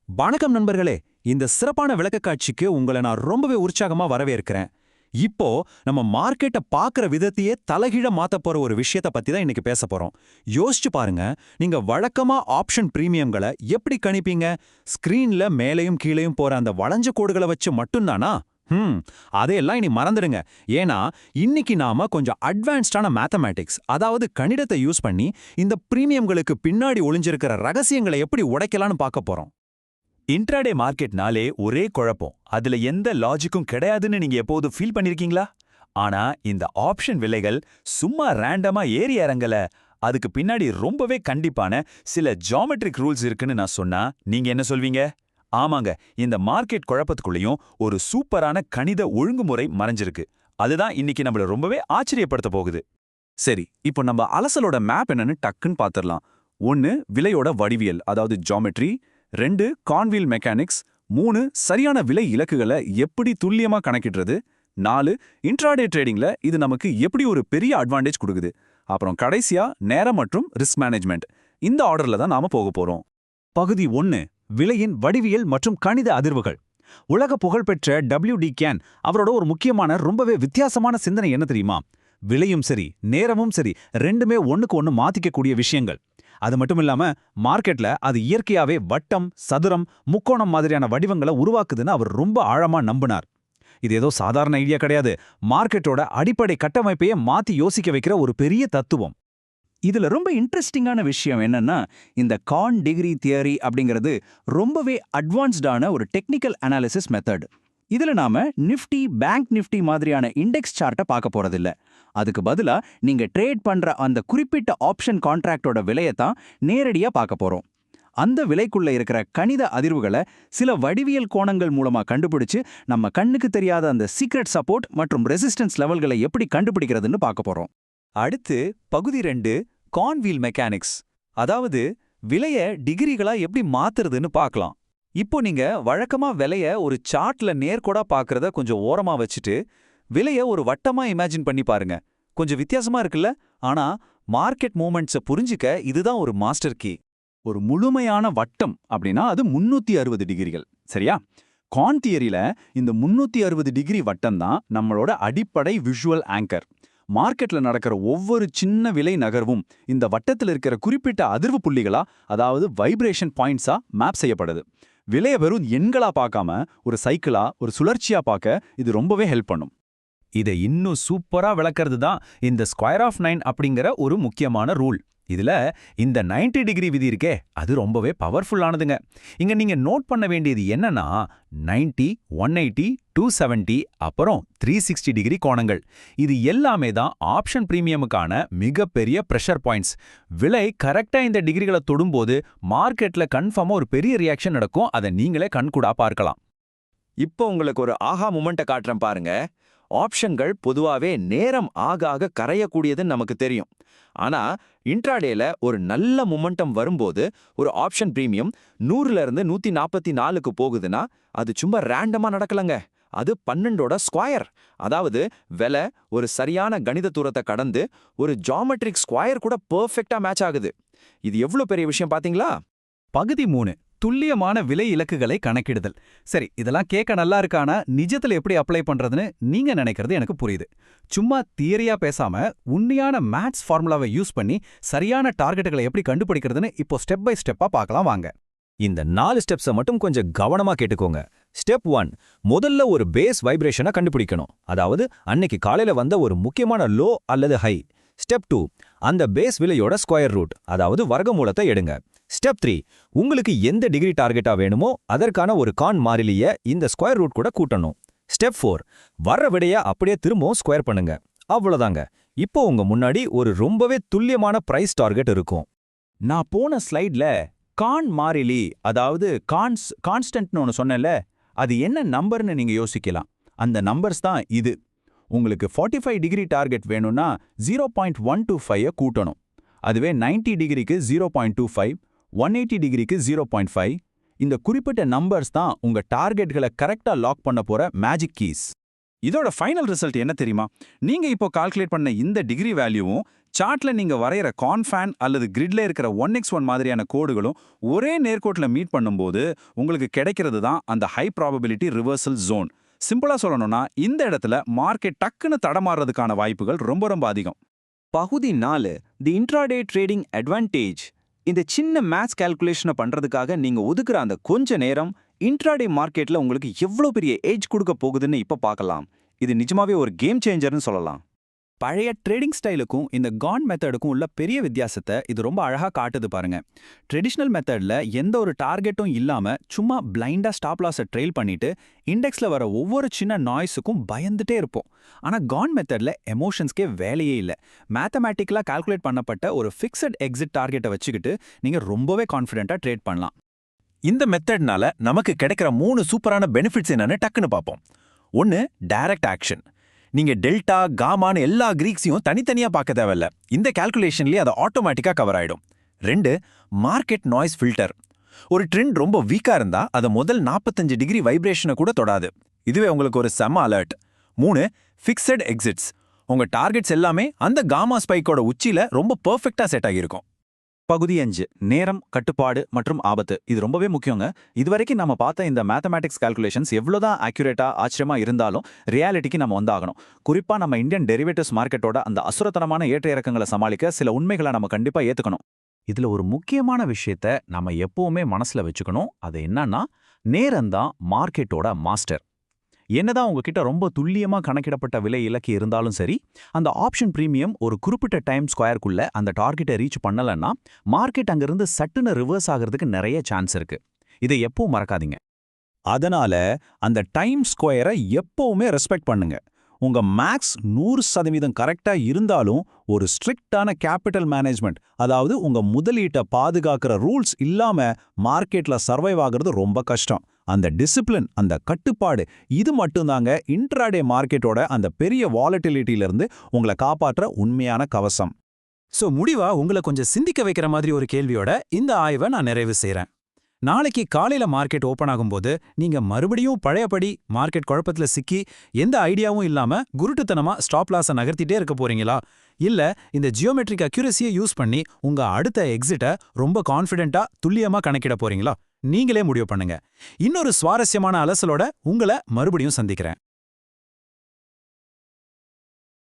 வணக்கம் நண்பர்களே. இந்த சிறப்பான விளக்கக்காட்சிக்கு உங்களை நான் ரொம்பவே உற்சாகமா வரவேற்கிறேன். இப்போ நம்ம மார்க்கெட்டை பார்க்குற விதத்தையே தலைகீழ மாத்த போற ஒரு விஷயத்தை பத்தி தான் இன்னைக்கு பேச போறோம். யோசிச்சு பாருங்க, நீங்க வழக்கமா ஆப்ஷன் பிரீமியம்களை எப்படி கணிப்பீங்க? ஸ்கிரீன்ல மேலையும் கீழையும் போற அந்த வளைஞ்ச கோடுகளை வச்சு மட்டும்தானா? அதையெல்லாம் இனி மறந்துடுங்க. ஏன்னா இன்னைக்கு நாம கொஞ்சம் அட்வான்ஸ்டான மேத்தமேட்டிக்ஸ், அதாவது கணிதத்தை யூஸ் பண்ணி இந்த பிரீமியம்களுக்கு பின்னாடி ஒளிஞ்சிருக்கிற ரகசியங்களை எப்படி உடைக்கலாம்னு பார்க்க போறோம். இன்ட்ராடே மார்க்கெட்னாலே ஒரே குழப்பம். அதுல எந்த லாஜிக்கும் கிடையாதுன்னு நீங்க எப்போது ஃபீல் பண்ணிருக்கீங்களா? ஆனா இந்த ஆப்ஷன் விலைகள் சும்மா ரேண்டமா ஏறி இறங்கல. அதுக்கு பின்னாடி ரொம்பவே கண்டிப்பான சில ஜியோமெட்ரிக் ரூல்ஸ் இருக்குன்னு நான் சொன்னா நீங்க என்ன சொல்வீங்க? ஆமாங்க, இந்த மார்க்கெட் குழப்பத்துக்குள்ளேயும் ஒரு சூப்பரான கணித ஒழுங்குமுறை மறைஞ்சிருக்கு. அதுதான் இன்னைக்கு நம்மள ரொம்பவே ஆச்சரியப்படுத்த போகுது. சரி, இப்போ நம்ம அலசலோட மேப் என்னன்னு டக்குன்னு பார்த்துடலாம். 1 விலையோட வடிவியல், அதாவது ஜியோமெட்ரி. 2 கான்வீல் மெக்கானிக்ஸ். 3 சரியான விலை இலக்குகளை எப்படி துல்லியமா கணக்கிடுறது. 4 இன்ட்ராடே ட்ரேடிங்ல இது நமக்கு எப்படி ஒரு பெரிய அட்வான்டேஜ் கொடுக்குது. அப்புறம் கடைசியா நேரம் மற்றும் ரிஸ்க் மேனேஜ்மெண்ட். இந்த ஆர்டர்ல தான் நாம போக போறோம். பகுதி 1, விலையின் வடிவியல் மற்றும் கணித அதிர்வுகள். உலக புகழ்பெற்ற WD கேன் அவரோட ஒரு முக்கியமான ரொம்பவே வித்தியாசமான சிந்தனை என்ன தெரியுமா? விலையும் சரி நேரமும் சரி ரெண்டுமே ஒண்ணுக்கு ஒண்ணு மாத்திக்கக்கூடிய விஷயங்கள். அது மட்டும் இல்லாம மார்க்கெட்ல அது இயற்கையாவே வட்டம், சதுரம், முக்கோணம் மாதிரியான வடிவங்களை உருவாக்குதுன்னு அவர் ரொம்ப ஆழமா நம்பினார். இது ஏதோ சாதாரண ஐடியா கிடையாது. மார்க்கெட்டோட அடிப்படை கட்டமைப்பையே மாத்தி யோசிக்க வைக்கிற ஒரு பெரிய தத்துவம். இதுல ரொம்ப இன்ட்ரெஸ்டிங்கான விஷயம் என்னன்னா, இந்த கான் டிகிரி தியரி அப்படிங்கிறது ரொம்பவே அட்வான்ஸ்டான ஒரு டெக்னிக்கல் அனாலிசிஸ் மெத்தட். இதுல நாம நிஃப்டி, பேங்க் நிஃப்டி மாதிரியான இண்டெக்ஸ் சார்ட்டை பார்க்க போறதில்ல. அதுக்கு பதிலா நீங்க ட்ரேட் பண்ற அந்த குறிப்பிட்ட ஆப்ஷன் கான்ட்ராக்டோட விலையை தான் நேரடியா பார்க்க போறோம். அந்த விலைக்குள்ள இருக்கிற கணித அதிர்வுகளை சில வடிவியல் கோணங்கள் மூலமா கண்டுபிடிச்சு நம்ம கண்ணுக்கு தெரியாத அந்த சீக்ரெட் சப்போர்ட் மற்றும் ரெசிஸ்டன்ஸ் லெவல்களை எப்படி கண்டுபிடிக்கிறதுன்னு பார்க்க போறோம். அடுத்து பகுதி 2, கான்வீல் மெக்கானிக்ஸ், அதாவது விலைய டிகிரிகளா எப்படி மாத்துறதுன்னு பார்க்கலாம். இப்போ நீங்க வழக்கமா விலைய ஒரு சார்ட்ல நேர்கோடா பார்க்கறத கொஞ்சம் ஓரமா வச்சுட்டு விலைய ஒரு வட்டமா இமேஜின் பண்ணி பாருங்க. கொஞ்சம் வித்தியாசமா இருக்குல்ல? ஆனா மார்க்கெட் மூவ்மெண்ட்ஸை புரிஞ்சுக்க இதுதான் ஒரு மாஸ்டர் கீ. ஒரு முழுமையான வட்டம் அப்படின்னா அது 360 டிகிரிகள், சரியா? கான் தியரியில இந்த 360 டிகிரி வட்டம் தான் நம்மளோட அடிப்படை விஷுவல் ஆங்கர். மார்க்கெட்ல நடக்கிற ஒவ்வொரு சின்ன விலை நகர்வும் இந்த வட்டத்தில் இருக்கிற குறிப்பிட்ட அதிர்வு புள்ளிகளா, அதாவது வைப்ரேஷன் பாயிண்ட்ஸா மேப் செய்யப்படுது. விலைய வெறும் எண்களா பார்க்காம ஒரு சைக்கிளா, ஒரு சுழற்சியா பார்க்க இது ரொம்பவே ஹெல்ப் பண்ணும். இதை இன்னும் சூப்பரா விளக்கிறது தான் இந்த ஸ்கொயர் ஆஃப் 9 அப்படிங்கிற ஒரு முக்கியமான ரூல். இதுல இந்த 90 டிகிரி விதி இருக்கே, அது ரொம்பவே பவர்ஃபுல்லானதுங்க. இங்க நீங்க நோட் பண்ண வேண்டியது என்னன்னா 90, 180, 270 அப்புறம் 360 டிகிரி கோணங்கள். இது எல்லாமே தான் ஆப்ஷன் பிரீமியமுக்கான மிகப்பெரிய பிரஷர் பாயிண்ட்ஸ். விலை கரெக்டா இந்த டிகிரிகளை தொடும்போது மார்க்கெட்ல கன்ஃபார்மா ஒரு பெரிய ரியாக்ஷன் நடக்கும். அதை நீங்களே கண்கூடா பார்க்கலாம். இப்போ உங்களுக்கு ஒரு ஆஹா மூமெண்ட்டை காட்டுறேன் பாருங்க. ஆப்ஷன்கள் பொதுவாவே நேரம் ஆக ஆக கரையக்கூடியதுன்னு நமக்கு தெரியும். ஆனா இன்ட்ராடேல ஒரு நல்ல மொமெண்டம் வரும்போது ஒரு ஆப்ஷன் பிரீமியம் 100ல இருந்து 144க்கு போகுதுன்னா அது சும்மா ரேண்டமா நடக்கலங்க. அது 12ஓட ஸ்கொயர். அதாவது விலை ஒரு சரியான கணித தூரத்தை கடந்து ஒரு ஜியோமெட்ரிக் ஸ்கொயர் கூட பெர்ஃபெக்ட்டா மேட்ச் ஆகுது. இது எவ்வளவு பெரிய விஷயம் பாத்தீங்களா? பகுதி 3, துல்லியமான விலை இலக்குகளை கணக்கிடுதல். சரி, இதெல்லாம் கேட்க நல்லா இருக்கானா நிஜத்துல எப்படி அப்ளை பண்றதுன்னு நீங்க நினைக்கிறது எனக்கு புரியுது. சும்மா தியரியா பேசாம உண்மையான மேத்ஸ் ஃபார்முலாவை யூஸ் பண்ணி சரியான டார்கெட்டுகளை எப்படி கண்டுபிடிக்கிறதுன்னு இப்போ ஸ்டெப் பை ஸ்டெப்பா பார்க்கலாம் வாங்க. இந்த 4 ஸ்டெப்ஸை மட்டும் கொஞ்சம் கவனமா கேட்டுக்கோங்க. ஸ்டெப் 1, முதல்ல ஒரு பேஸ் வைப்ரேஷனை கண்டுபிடிக்கணும். அதாவது அன்னைக்கு காலையில வந்த ஒரு முக்கியமான லோ அல்லது ஹை. ஸ்டெப் 2, அந்த பேஸ் விலையோட ஸ்கொயர் ரூட், அதாவது வர்க்கமூலத்தை எடுங்க. ஸ்டெப் 3, உங்களுக்கு எந்த டிகிரி டார்கெட்டா வேணுமோ அதற்கான ஒரு கான் மாறிலிய இந்த ஸ்கொயர் ரூட் கூட கூட்டணும். ஸ்டெப் 4, வர்ற விடைய அப்படியே திரும்பவும் ஸ்கொயர் பண்ணுங்க. அவ்வளவுதாங்க. இப்போ உங்க முன்னாடி ஒரு ரொம்பவே துல்லியமான பிரைஸ் டார்கெட் இருக்கும். நான் போன ஸ்லைட்ல கான் மாறிலி, அதாவது கான்ஸ்டன்ட்னு ஒன்று சொன்னேன்ல, அது என்ன நம்பர்னு நீங்க யோசிக்கலாம். அந்த நம்பர்ஸ் தான் இது. உங்களுக்கு 45 டிகிரி டார்கெட் வேணும்னா 0.125 கூட்டணும். அதுவே 90 டிகிரிக்கு 0.25, 180 டிகிரிக்கு 0.5. இந்த குறிப்பிட்ட நம்பர்ஸ் தான் உங்க டார்கெட்களை கரெக்டா லாக் பண்ண போற மேஜிக் கீஸ். இதோட ஃபைனல் ரிசல்ட் என்ன தெரியுமா? நீங்க இப்போ கால்குலேட் பண்ண இந்த டிகிரி வேல்யூவும் சார்ட்ல நீங்க வரைகிற கான்ஃபேன் அல்லது கிரிட்ல இருக்கிற 1x1 மாதிரியான கோடுகளும் ஒரே நேர்கோட்டில் மீட் பண்ணும்போது உங்களுக்கு கிடைக்கிறது தான் அந்த ஹை ப்ராபபிலிட்டி ரிவர்சல் ஜோன். சிம்பிளா சொல்லணும்னா இந்த இடத்துல மார்க்கெட் டக்குன்னு தடமாறுறதுக்கான வாய்ப்புகள் ரொம்ப ரொம்ப அதிகம். பகுதி 4 தி இன்ட்ராடே ட்ரேடிங் அட்வான்டேஜ். இந்த சின்ன மேத்ஸ் கால்குலேஷனை பண்றதுக்காக நீங்க ஒதுக்குற அந்த கொஞ்ச நேரம் இன்ட்ராடே மார்க்கெட்ல உங்களுக்கு எவ்வளவு பெரிய ஏஜ் கொடுக்க போகுதுன்னு இப்ப பார்க்கலாம். இது நிஜமாவே ஒரு கேம் சேஞ்சர்னு சொல்லலாம். பழைய ட்ரேடிங் ஸ்டைலுக்கும் இந்த காண்ட் மெத்தடுக்கும் உள்ள பெரிய வித்தியாசத்தை இது ரொம்ப அழகா காட்டுது பாருங்க. ட்ரெடிஷ்னல் மெத்தட்ல எந்த ஒரு டார்கெட்டும் இல்லாம சும்மா பிளைண்டா ஸ்டாப் லாஸை ட்ரெயில் பண்ணிட்டு இண்டெக்ஸ்ல வர ஒவ்வொரு சின்ன நாய்ஸுக்கும் பயந்துட்டே இருப்போம். ஆனா காண்ட் மெத்தட்ல எமோஷன்ஸ்க்கே வேலையே இல்லை. மேத்தமேட்டிக்கலா கால்குலேட் பண்ணப்பட்ட ஒரு ஃபிக்ஸட் எக்ஸிட் டார்கெட்டை வச்சுக்கிட்டு நீங்க ரொம்பவே கான்ஃபிடென்ட்டா ட்ரேட் பண்ணலாம். இந்த மெத்தட்னால நமக்கு கிடைக்கிற 3 சூப்பரான பெனிஃபிட்ஸ் என்னன்னு டக்குன்னு பார்ப்போம். 1. Direct action. நீங்க டெல்டா காமான்னு எல்லா கிரீக்ஸையும் தனித்தனியா பார்க்க தேவையில்ல. இந்த கால்குலேஷன்லயே அது ஆட்டோமேட்டிக்கா கவர் ஆயிடும். 2. Market noise filter. ஒரு ட்ரெண்ட் ரொம்ப வீக்கா இருந்தா அதை முதல் 45 டிகிரி வைப்ரேஷனை கூட தொடாது. இதுவே உங்களுக்கு ஒரு செம அலர்ட். 3. Fixed exits. உங்க டார்கெட்ஸ் எல்லாமே அந்த காமா ஸ்பைக்கோட உச்சியில ரொம்ப பெர்ஃபெக்ட்டா செட் ஆகியிருக்கும். பகுதி 5 நேரம், கட்டுப்பாடு மற்றும் ஆபத்து. இது ரொம்பவே முக்கியங்க. இதுவரைக்கும் நம்ம பார்த்த இந்த மேத்தமேட்டிக்ஸ் கால்குலேஷன்ஸ் எவ்வளோதான் ஆக்யூரேட்டா ஆச்சரியமா இருந்தாலும் ரியாலிட்டிக்கு நம்ம வந்தாகணும். குறிப்பா நம்ம இந்தியன் டெரிவேட்டிவ்ஸ் மார்க்கெட்டோட அந்த அசுரத்தனமான ஏற்ற இறக்கங்களை சமாளிக்க சில உண்மைகளை நம்ம கண்டிப்பா ஏத்துக்கணும். இதுல ஒரு முக்கியமான விஷயத்த நம்ம எப்பவுமே மனசுல வச்சுக்கணும். அது என்னன்னா, நேரம்தான் மார்க்கெட்டோட மாஸ்டர். என்னதான் உங்ககிட்ட ரொம்ப துல்லியமா கணக்கிடப்பட்ட விலை இலக்கு இருந்தாலும் சரி, அந்த ஆப்ஷன் பிரீமியம் ஒரு குறிப்பிட்ட டைம் ஸ்கொயருக்குள்ள அந்த டார்கெட்டை ரீச் பண்ணலன்னா மார்க்கெட் அங்கிருந்து சட்டுன்னு ரிவர்ஸ் ஆகிறதுக்கு நிறைய சான்ஸ் இருக்கு. இதை எப்பவும் மறக்காதீங்க. அதனால அந்த டைம் ஸ்கொயரை எப்பவுமே ரெஸ்பெக்ட் பண்ணுங்க. உங்க மேக்ஸ் 100% கரெக்டா இருந்தாலும் ஒரு ஸ்ட்ரிக்டான கேபிட்டல் மேனேஜ்மெண்ட், அதாவது உங்க முதலீட்டை பாதுகாக்கிற ரூல்ஸ் இல்லாம மார்க்கெட்ல சர்வைவ் ஆகிறது ரொம்ப கஷ்டம். அந்த டிசிப்ளின், அந்த கட்டுப்பாடு, இது மட்டும்தாங்க இன்ட்ராடே மார்க்கெட்டோட அந்த பெரிய வாலட்டிலிட்டியிலிருந்து உங்களை காப்பாற்ற உண்மையான கவசம். சோ முடிவா உங்களை கொஞ்சம் சிந்திக்க வைக்கிற மாதிரி ஒரு கேள்வியோட இந்த ஆய்வை நான் நிறைவு செய்றேன். நாளைக்கு காலையில மார்க்கெட் ஓபன் ஆகும்போது நீங்க மறுபடியும் பழையபடி மார்க்கெட் குழப்பத்துல சிக்கி எந்த ஐடியாவும் இல்லாம குருட்டுத்தனமா ஸ்டாப் லாஸை நகர்த்திட்டே இருக்க போறீங்களா? இல்ல இந்த ஜியோமெட்ரிக் அக்யூரசியை யூஸ் பண்ணி உங்க அடுத்த எக்ஸிட்டை ரொம்ப கான்ஃபிடென்ட்டா துல்லியமா கணக்கிட போறீங்களா? நீங்களே முடிவு பண்ணுங்க. இன்னொரு சுவாரஸ்யமான அலசலோட உங்களை மறுபடியும் சந்திக்கிறேன்.